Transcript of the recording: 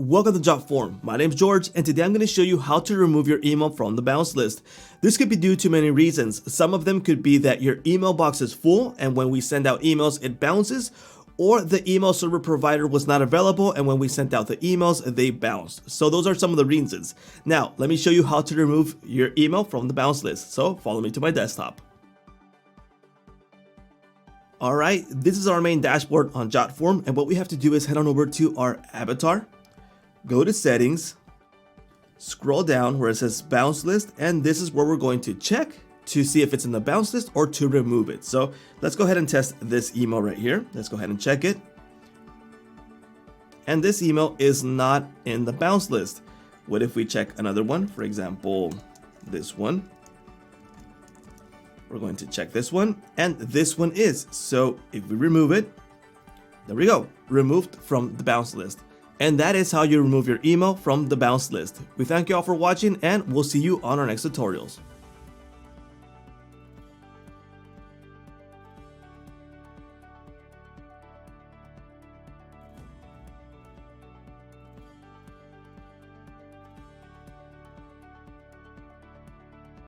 welcome to Jotform. My name is George, and today I'm going to show you how to remove your email from the bounce list. This could be due to many reasons. Some of them could be that your email box is full, and when we send out emails, it bounces, or the email server provider was not available, and when we sent out the emails, they bounced. So those are some of the reasons. Now, let me show you how to remove your email from the bounce list. So follow me to my desktop. Alright, this is our main dashboard on Jotform, and what we have to do is head on over to our avatar, go to settings, scroll down where it says bounce list, and this is where we're going to check to see if it's in the bounce list or to remove it. So let's go ahead and test this email right here. Let's go ahead and check it. And this email is not in the bounce list. What if we check another one? For example, this one. We're going to check this one, and this one is. So if we remove it, there we go, removed from the bounce list. And that is how you remove your email from the bounce list. We thank you all for watching, and we'll see you on our next tutorials.